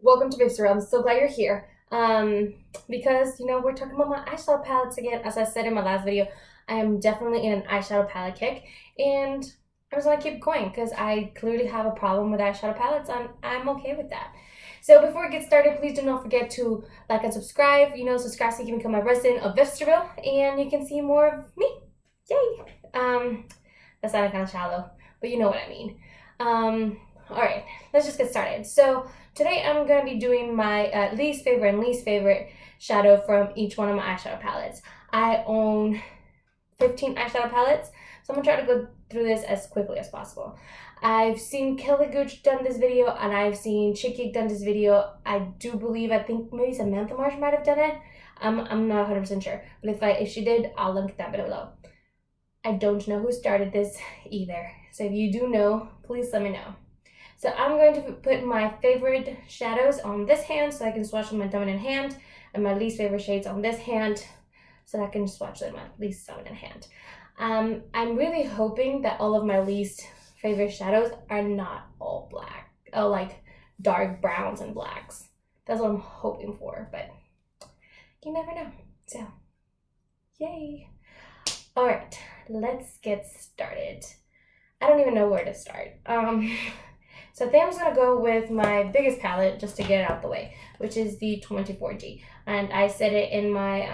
Welcome to Vivi. I'm so glad you're here. Because we're talking about my eyeshadow palettes again. As I said in my last video, I am definitely in an eyeshadow palette kick, and I was gonna keep going because I clearly have a problem with eyeshadow palettes, and I'm okay with that. So before we get started, please do not forget to like and subscribe. Subscribe so you can become a resident of Visterville, and you can see more of me. Yay! That sounded kind of shallow, but you know what I mean. All right, let's just get started. So today I'm going to be doing my least favorite and least favorite shadow from each one of my eyeshadow palettes. I own 15 eyeshadow palettes, so I'm going to try to go through this as quickly as possible. I've seen Kelly Gooch done this video, and I've seen Chicky done this video. I think maybe Samantha Marsh might have done it. I'm not 100% sure, but if she did, I'll link that below. I don't know who started this either, so if you do know, please let me know. So I'm going to put my favorite shadows on this hand so I can swatch with my dominant hand, and my least favorite shades on this hand so that I can swatch with my least dominant hand. I'm really hoping that all of my least favorite shadows are not all black, like dark browns and blacks. That's what I'm hoping for, but you never know. So, yay. All right, let's get started. I don't even know where to start. So I think I'm just going to go with my biggest palette just to get it out the way, which is the 24G. And I said it in my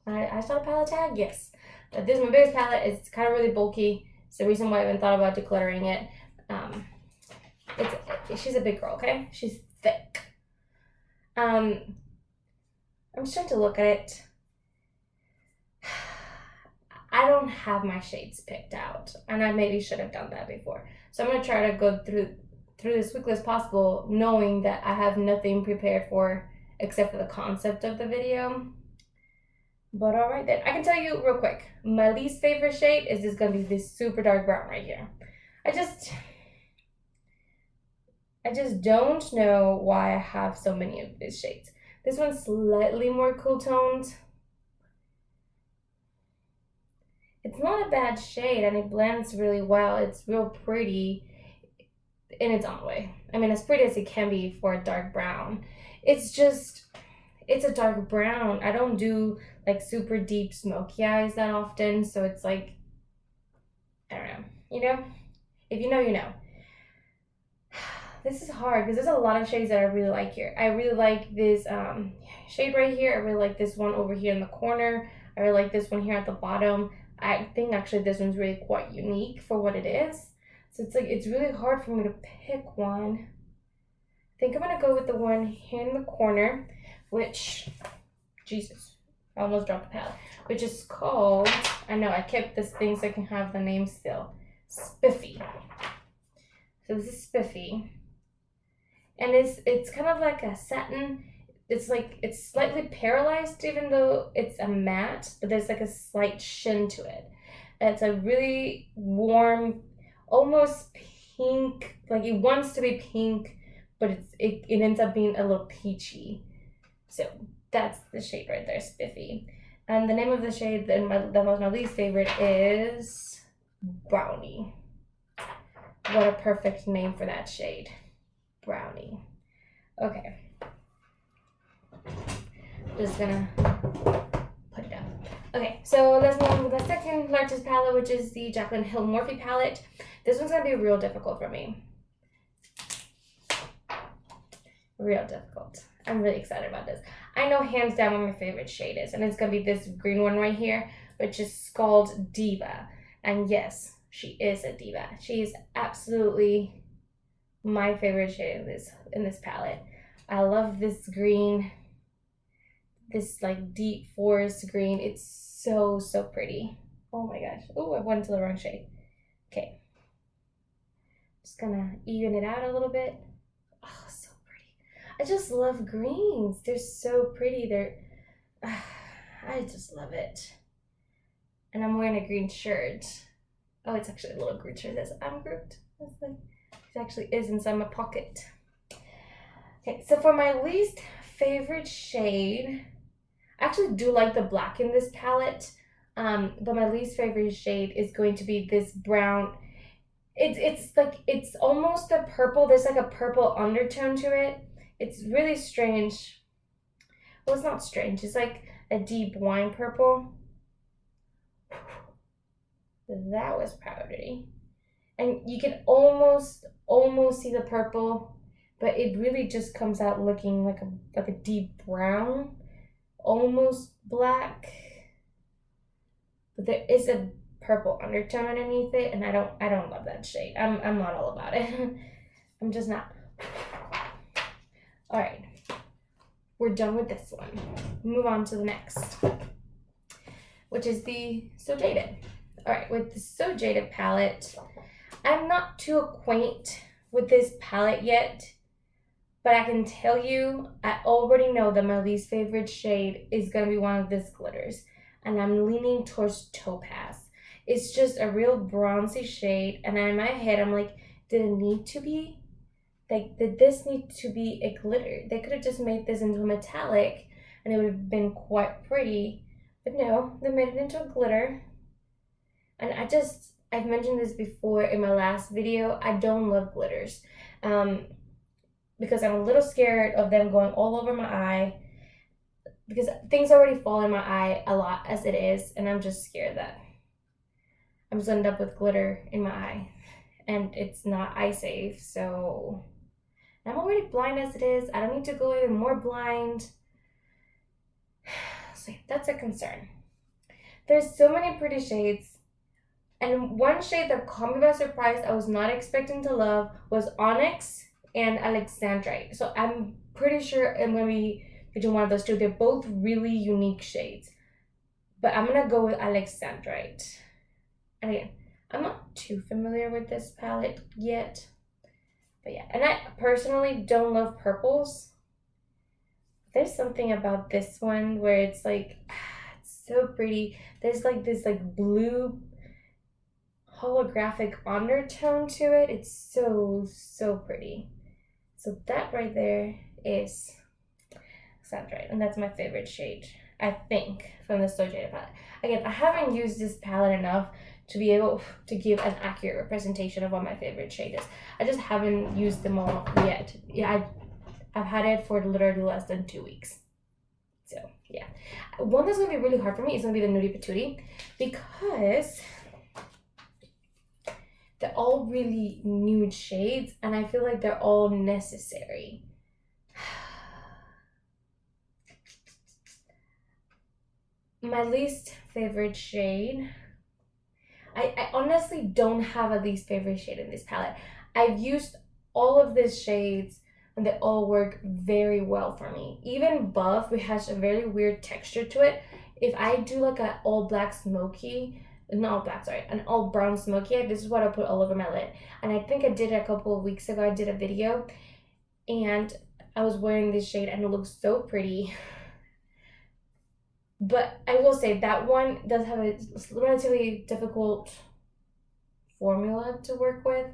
my eyeshadow palette tag, yes. But this is my biggest palette. It's kind of really bulky. It's the reason why I haven't thought about decluttering it. She's a big girl, okay? She's thick. I'm just trying to look at it. I don't have my shades picked out, and I maybe should have done that before. So I'm going to try to go through this as quickly as possible, knowing that I have nothing prepared for except for the concept of the video. But all right then, I can tell you real quick, my least favorite shade is just going to be this super dark brown right here. I just don't know why I have so many of these shades. This one's slightly more cool toned. It's not a bad shade, and it blends really well. It's real pretty in its own way. I mean, as pretty as it can be for a dark brown. It's a dark brown. I don't do like super deep smoky eyes that often, so it's like, I don't know. If you know, you know. This is hard because there's a lot of shades that I really like here. I really like this shade right here. I really like this one over here in the corner. I really like this one here at the bottom. I think actually this one's really quite unique for what it is. So it's really hard for me to pick one. I think I'm gonna go with the one here in the corner, which, Jesus, I almost dropped the palette, which is called, I know, I kept this thing so I can have the name still, Spiffy. So this is Spiffy. And it's kind of like a satin. It's slightly paralyzed even though it's a matte, but there's like a slight sheen to it. It's a really warm, almost pink, like it wants to be pink, but it ends up being a little peachy. So that's the shade right there, Spiffy. And the name of the shade that was my least favorite is Brownie. What a perfect name for that shade. Brownie. Okay. Just gonna put it up. Okay, so let's move on to the second largest palette, which is the Jaclyn Hill Morphe palette. This one's gonna be real difficult for me. Real difficult. I'm really excited about this. I know hands down what my favorite shade is, and it's gonna be this green one right here, which is called Diva. And yes, she is a diva. She is absolutely my favorite shade in this palette. I love this green. This like deep forest green. It's so pretty. Oh my gosh. Oh, I went to the wrong shade. Okay. Just gonna even it out a little bit. Oh, so pretty. I just love greens. They're so pretty. I just love it. And I'm wearing a green shirt. Oh, it's actually a little green shirt. It says I'm Groot. It actually is inside my pocket. Okay, so for my least favorite shade, I actually do like the black in this palette, but my least favorite shade is going to be this brown. It's like, it's almost a purple. There's like a purple undertone to it. It's really strange. Well, it's not strange. It's like a deep wine purple. That was powdery. And you can almost see the purple, but it really just comes out looking like a deep brown, almost black. But there is a purple undertone underneath it, and I don't love that shade. I'm not all about it. I'm just not. All right, we're done with this one. Move on to the next, which is the So Jaded. All right, with the So Jaded palette, I'm not too acquainted with this palette yet, but I can tell you, I already know that my least favorite shade is gonna be one of these glitters, and I'm leaning towards Topaz. It's just a real bronzy shade, and in my head, I'm like, did it need to be? Like, did this need to be a glitter? They could have just made this into a metallic, and it would have been quite pretty, but no, they made it into a glitter. And I've mentioned this before in my last video, I don't love glitters. Because I'm a little scared of them going all over my eye, because things already fall in my eye a lot as it is, and I'm just scared that I'm just end up with glitter in my eye, and it's not eye safe. So I'm already blind as it is. I don't need to go even more blind. So that's a concern. There's so many pretty shades, and one shade that caught me by surprise I was not expecting to love was Onyx and Alexandrite. So I'm pretty sure I'm gonna be between one of those two. They're both really unique shades, but I'm gonna go with Alexandrite. And again, I'm not too familiar with this palette yet, but yeah. And I personally don't love purples. There's something about this one where it's like, it's so pretty. There's like this like blue holographic undertone to it. It's so pretty. So that right there is Alexandrite, and that's my favorite shade, I think, from the So Jaded palette. Again, I haven't used this palette enough to be able to give an accurate representation of what my favorite shade is. I just haven't used them all yet. Yeah, I've had it for literally less than 2 weeks. So yeah, one that's gonna be really hard for me is gonna be the Nudie Patootie, because they're all really nude shades, and I feel like they're all necessary. My least favorite shade, I honestly don't have a least favorite shade in this palette. I've used all of these shades, and they all work very well for me. Even Buff, which has a very weird texture to it, if I do like an all black smoky, not all black, sorry, an all brown smoky eye, this is what I put all over my lid. And I think I did it a couple of weeks ago. I did a video, and I was wearing this shade, and it looks so pretty. But I will say that one does have a relatively difficult formula to work with.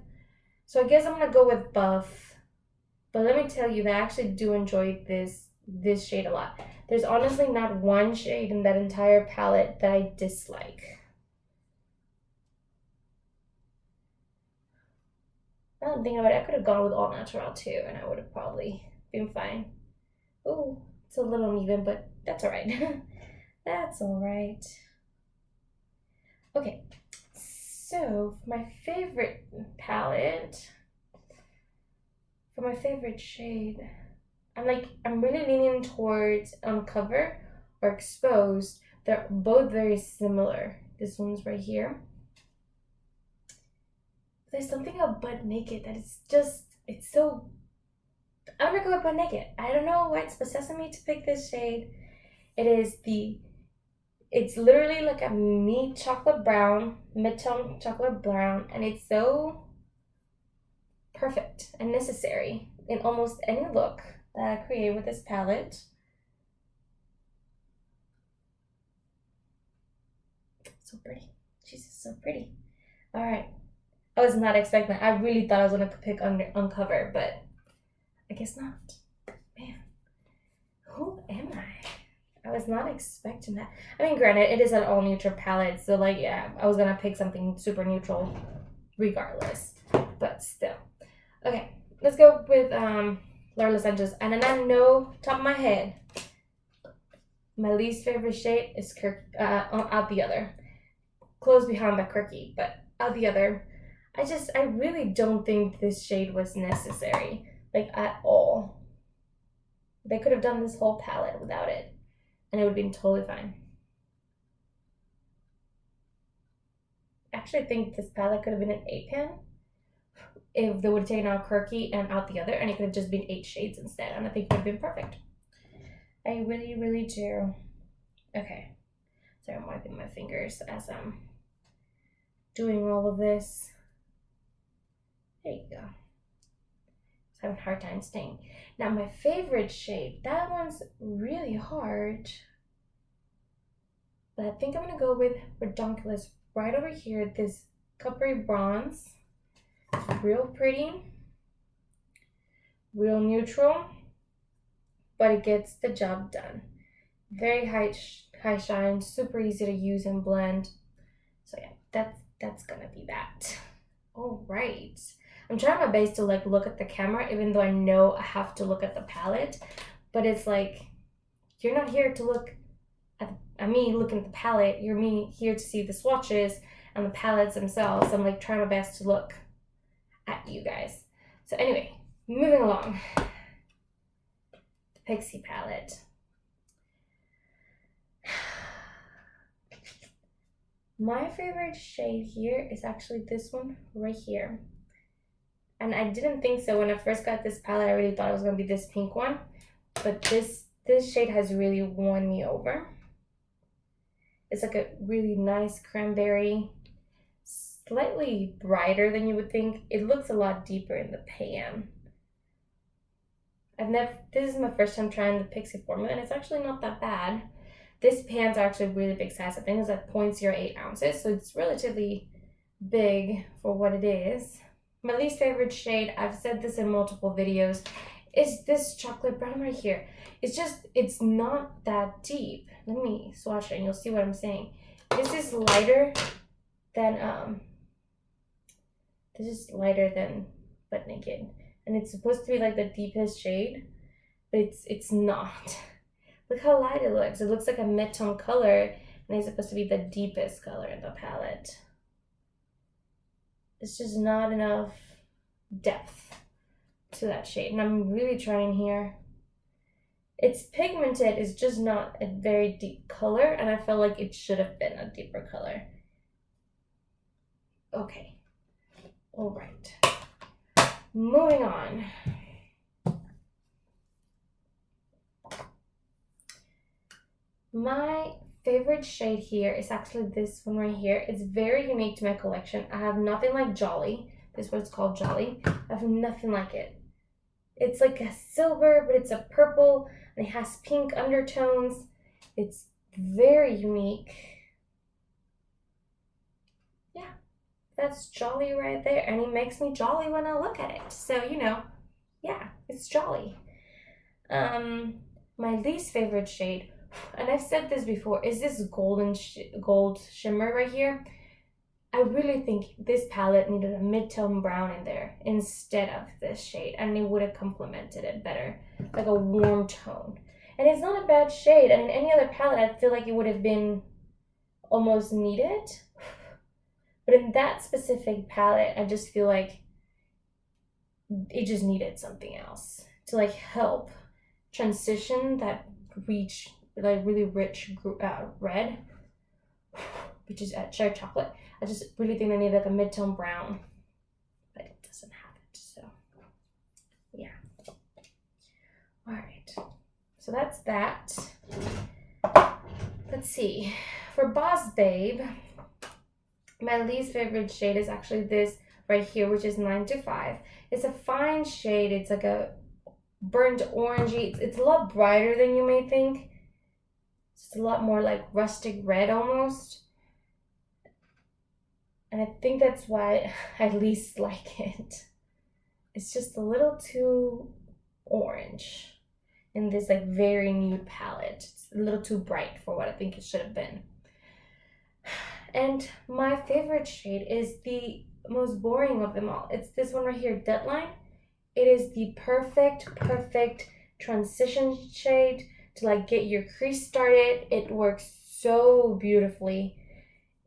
So I guess I'm gonna go with Buff. But let me tell you that I actually do enjoy this shade a lot. There's honestly not one shade in that entire palette that I dislike. Now I'm thinking about it, I could have gone with All Natural too, and I would have probably been fine. Oh, it's a little uneven, but that's all right. That's all right. Okay, so for my favorite palette, for my favorite shade, I'm really leaning towards Uncover or Exposed. They're both very similar. This one's right here. There's something about Butt Naked that it's so, I'm gonna go with Butt Naked. I don't know what's possessing me to pick this shade. It's literally like a mid-tone chocolate brown, and it's so perfect and necessary in almost any look that I create with this palette. So pretty. She's just so pretty. All right. I was not expecting that. I really thought I was gonna pick Uncover, but I guess not. Man, who am I? I was not expecting that. I mean, granted, it is an all neutral palette, so like, yeah, I was gonna pick something super neutral, regardless, but still. Okay, let's go with Laura Los Angeles. And then I know, top of my head, my least favorite shade is Out the Other. Close behind by Quirky, but Out the Other. I really don't think this shade was necessary, like at all. They could have done this whole palette without it, and it would have been totally fine. I actually think this palette could have been an 8-pan if they would have taken out Quirky and Out the Other, and it could have just been 8 shades instead, and I think it would have been perfect. I really, really do. Okay, so I'm wiping my fingers as I'm doing all of this. There you go. I was having a hard time staying. Now my favorite shade, that one's really hard, but I think I'm gonna go with Redonkulous right over here. This coppery bronze, it's real pretty, real neutral, but it gets the job done. Very high shine, super easy to use and blend. So yeah, that's gonna be that. All right. I'm trying my best to like look at the camera, even though I know I have to look at the palette, but it's like, you're not here to look at me looking at the palette, you're here to see the swatches and the palettes themselves. I'm like trying my best to look at you guys. So anyway, moving along. The Pixie palette. My favorite shade here is actually this one right here. And I didn't think so when I first got this palette. I really thought it was going to be this pink one. But this shade has really won me over. It's like a really nice cranberry. Slightly brighter than you would think. It looks a lot deeper in the pan. This is my first time trying the Pixie formula, and it's actually not that bad. This pan's are actually really big size. I think it's like 0.08 ounces, so it's relatively big for what it is. My least favorite shade, I've said this in multiple videos, is this chocolate brown right here. It's not that deep. Let me swatch it and you'll see what I'm saying. This is lighter than Butt Naked. And it's supposed to be like the deepest shade, but it's not. Look how light it looks. It looks like a mid-tone color, and it's supposed to be the deepest color in the palette. It's just not enough depth to that shade, and I'm really trying here. It's pigmented, it's just not a very deep color, and I felt like it should have been a deeper color. Okay, all right. Moving on. My favorite shade here is actually this one right here. It's very unique to my collection. I have nothing like Jolly. This is what it's called, Jolly. I have nothing like it. It's like a silver, but it's a purple, and it has pink undertones. It's very unique. Yeah, that's Jolly right there, and it makes me jolly when I look at it. So, you know, yeah, it's Jolly. My least favorite shade, and I've said this before, is this gold shimmer right here. I really think this palette needed a mid-tone brown in there instead of this shade, and it would have complemented it better, like a warm tone. And it's not a bad shade, and in any other palette I feel like it would have been almost needed, but in that specific palette I just feel like it just needed something else to like help transition that like really rich red, which is cherry chocolate. I just really think they need like a mid-tone brown, but it doesn't have it, so yeah. All right, so that's that. Let's see, for Boss Babe, my least favorite shade is actually this right here, which is 9 to 5. It's a fine shade. It's like a burnt orangey. It's a lot brighter than you may think. It's a lot more like rustic red almost. And I think that's why I least like it. It's just a little too orange in this like very nude palette. It's a little too bright for what I think it should have been. And my favorite shade is the most boring of them all. It's this one right here, Deadline. It is the perfect transition shade to like get your crease started. It works so beautifully.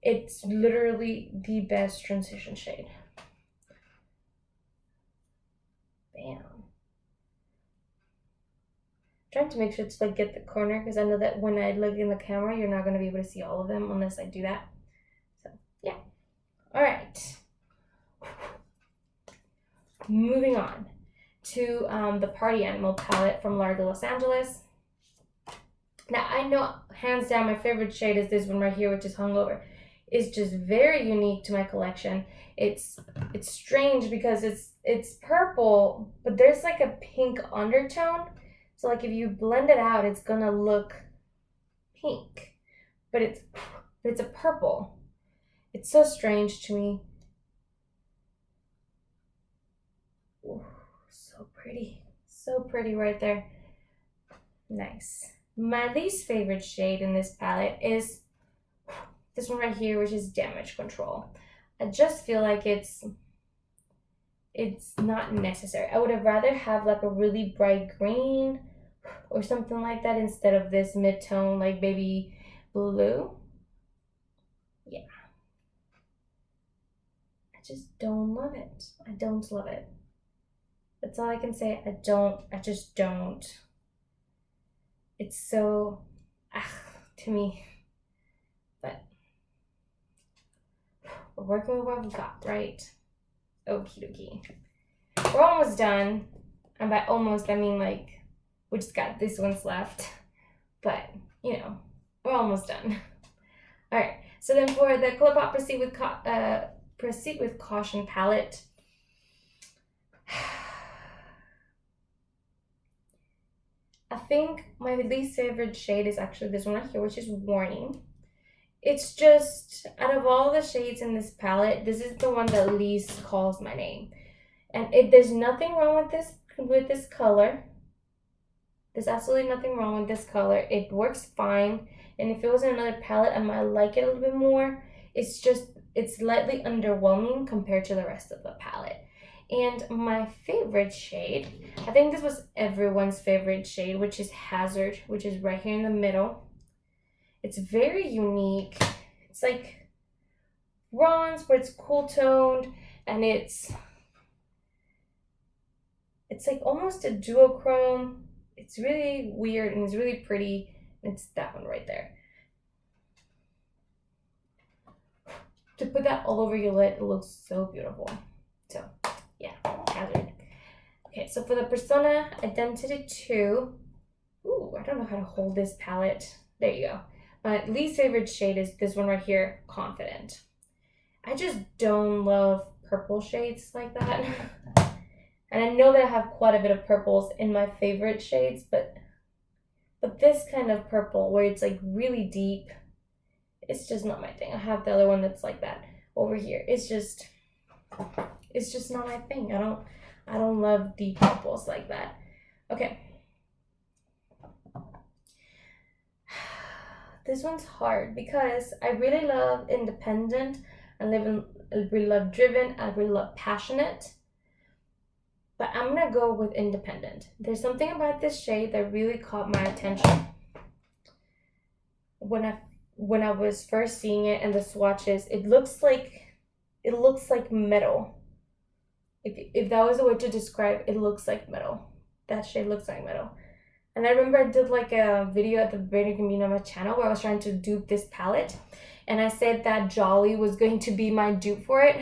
It's literally the best transition shade. Bam. Trying to make sure to like get the corner because I know that when I look in the camera, you're not going to be able to see all of them unless I do that. So yeah. All right. Moving on to the Party Animal palette from L'Art de Los Angeles. Now I know hands down my favorite shade is this one right here, which is Hungover. It's just very unique to my collection. It's strange because it's purple, but there's like a pink undertone. So like if you blend it out, it's gonna look pink, but it's a purple. It's so strange to me. Ooh, so pretty right there. Nice. My least favorite shade in this palette is this one right here, which is Damage Control. I just feel like it's not necessary. I would have rather have like a really bright green or something like that instead of this mid-tone like baby blue. Yeah. I just don't love it. I don't love it. That's all I can say. I just don't. It's so, to me. But we're working with what we've got, right? Okie dokie. We're almost done. And by almost, I mean like, we just got this one's left. But, you know, we're almost done. All right. So then for the ColourPop Proceed with Caution palette, I think my least favorite shade is actually this one right here, which is Warning. It's just, out of all the shades in this palette, this is the one that least calls my name. And there's nothing wrong with this color. There's absolutely nothing wrong with this color. It works fine. And if it was in another palette, I might like it a little bit more. It's slightly underwhelming compared to the rest of the palette. And my favorite shade, I think this was everyone's favorite shade, which is Hazard, which is right here in the middle. It's very unique. It's like bronze, but it's cool toned, and it's like almost a duochrome. It's really weird and it's really pretty. It's that one right there. To put that all over your lid, it looks so beautiful. So yeah, Hazard. Okay, so for the Persona Identity 2, ooh, I don't know how to hold this palette. There you go. My least favorite shade is this one right here, Confident. I just don't love purple shades like that. And I know that I have quite a bit of purples in my favorite shades, but this kind of purple where it's like really deep, it's just not my thing. I have the other one that's like that over here. It's just not my thing. I don't love deep purples like that. Okay. This one's hard because I really love Independent. I really love Driven. I really love Passionate. But I'm gonna go with Independent. There's something about this shade that really caught my attention when I was first seeing it and the swatches. It looks like metal. If that was a way to describe, it looks like metal. That shade looks like metal. And I remember I did like a video at the very beginning of my channel where I was trying to dupe this palette, and I said that Jolly was going to be my dupe for it.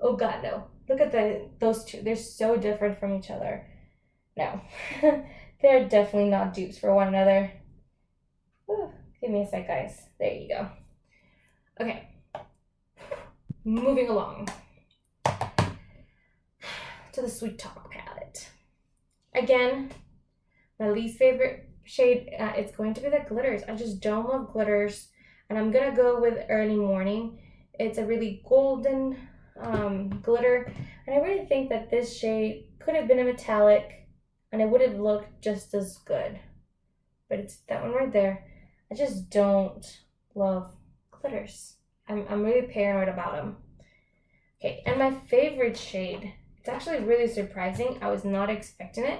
Oh god, no. Look at those two. They're so different from each other. No. They're definitely not dupes for one another. Ooh, give me a sec, guys. There you go. Okay. Moving along to the Sweet Talk palette. Again, my least favorite shade, it's going to be the glitters. I just don't love glitters. And I'm going to go with Early Morning. It's a really golden glitter. And I really think that this shade could have been a metallic and it would have looked just as good. But it's that one right there. I just don't love glitters. I'm really paranoid about them. Okay, and my favorite shade, it's actually really surprising. I was not expecting it,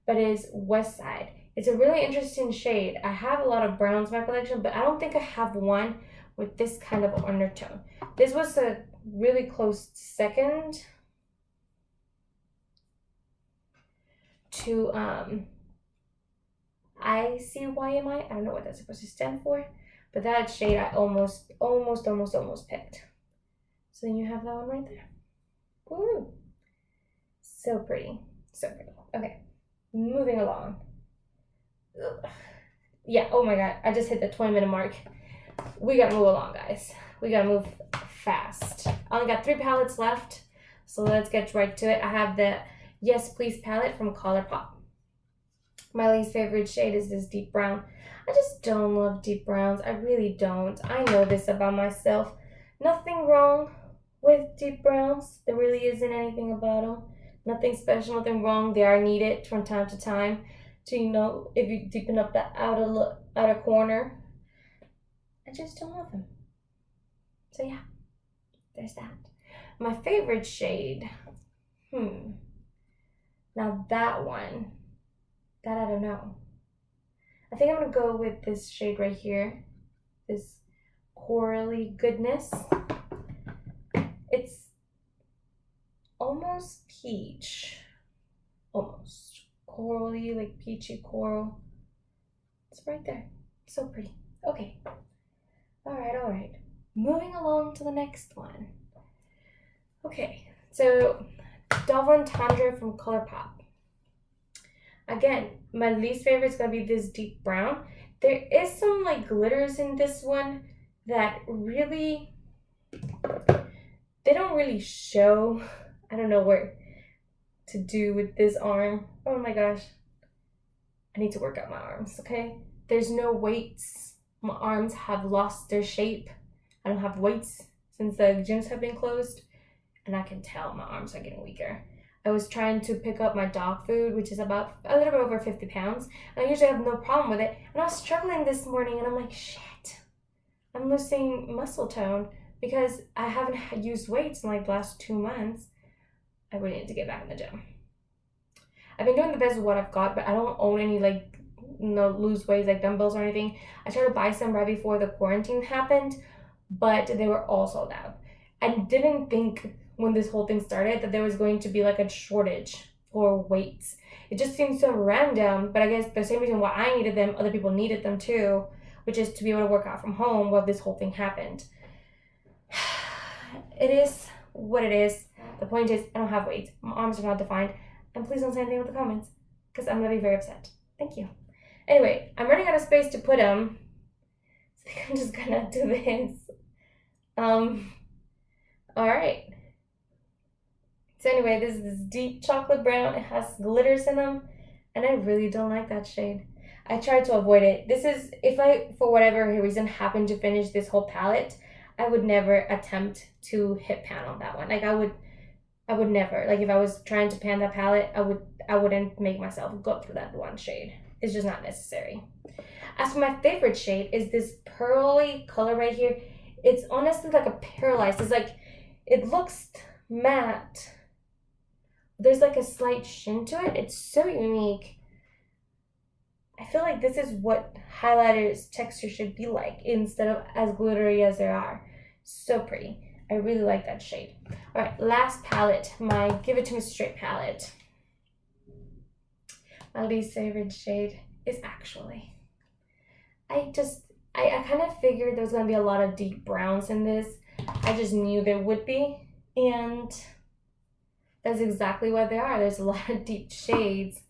but is West Side. It's a really interesting shade. I have a lot of browns in my collection, but I don't think I have one with this kind of undertone. This was a really close second to ICYMI. I don't know what that's supposed to stand for, but that shade I almost picked. So then you have that one right there. Ooh, so pretty, so pretty. Okay, moving along. Ugh. Yeah, oh my god, I just hit the 20-minute mark. We gotta move along, guys. We gotta move fast. I only got 3 palettes left, so let's get right to it. I have the Yes Please palette from ColourPop. My least favorite shade is this deep brown. I just don't love deep browns. I really don't. I know this about myself. Nothing wrong with deep browns. There really isn't anything about them. Nothing special, nothing wrong. They are needed from time to time to, you know, if you deepen up that outer corner. I just don't love them. So yeah, there's that. My favorite shade. Now that one, that I don't know. I think I'm gonna go with this shade right here. This corally goodness. It's almost peach. Almost. Corally, like peachy coral. It's right there. So pretty. Okay. Alright. Moving along to the next one. Okay, so Dauphine Tundra from ColourPop. Again, my least favorite is gonna be this deep brown. There is some like glitters in this one that really, they don't really show. I don't know what to do with this arm. Oh my gosh. I need to work out my arms, okay? There's no weights. My arms have lost their shape. I don't have weights since the gyms have been closed, and I can tell my arms are getting weaker. I was trying to pick up my dog food, which is about a little bit over 50 pounds, and I usually have no problem with it, and I was struggling this morning, and I'm like, shit, I'm losing muscle tone because I haven't used weights in like the last 2 months. I really need to get back in the gym. I've been doing the best with what I've got, but I don't own any like lose weights like dumbbells or anything. I tried to buy some right before the quarantine happened, but they were all sold out. I didn't think when this whole thing started that there was going to be like a shortage for weights. It just seems so random, but I guess the same reason why I needed them, other people needed them too, which is to be able to work out from home while this whole thing happened. It is what it is. The point is, I don't have weights. My arms are not defined. And please don't say anything with the comments, because I'm going to be very upset. Thank you. Anyway, I'm running out of space to put them, so I think I'm just going to do this. Alright. So anyway, this is this deep chocolate brown. It has glitters in them, and I really don't like that shade. I tried to avoid it. This is, if I, for whatever reason, happen to finish this whole palette, I would never attempt to hit pan on that one. Like I would never. Like if I was trying to pan that palette, I wouldn't make myself go through that one shade. It's just not necessary. As for my favorite shade is this pearly color right here. It's honestly like a paralyzed. It's like, it looks matte. There's like a slight sheen to it. It's so unique. I feel like this is what highlighters texture should be like instead of as glittery as they are. So pretty. I really like that shade. All right, last palette, my Give It To Me Straight palette. My least favorite shade is actually, I kind of figured there was going to be a lot of deep browns in this. I just knew there would be, and that's exactly what they are. There's a lot of deep shades.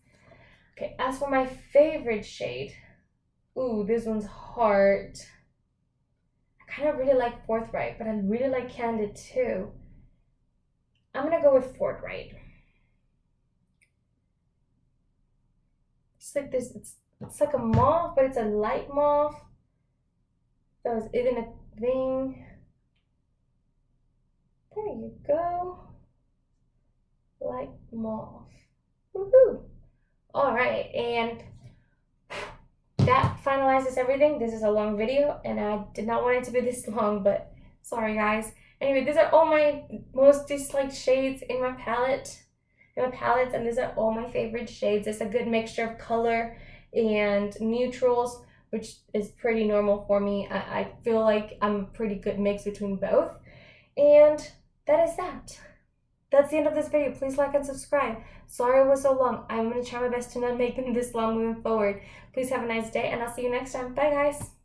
Okay, as for my favorite shade, ooh, this one's hard. I kind of really like Forthright, but I really like Candid too. I'm gonna go with Forthright. It's like this, it's like a mauve, but it's a light mauve. That was even a thing. There you go. Light mauve. Woohoo! Alright, and that finalizes everything. This is a long video, and I did not want it to be this long, but sorry guys. Anyway, these are all my most disliked shades in my palette. Palettes, and these are all my favorite shades. It's a good mixture of color and neutrals, which is pretty normal for me. I feel like I'm a pretty good mix between both. And that is that. That's the end of this video. Please like and subscribe. Sorry it was so long. I'm going to try my best to not make them this long moving forward. Please have a nice day, and I'll see you next time. Bye, guys.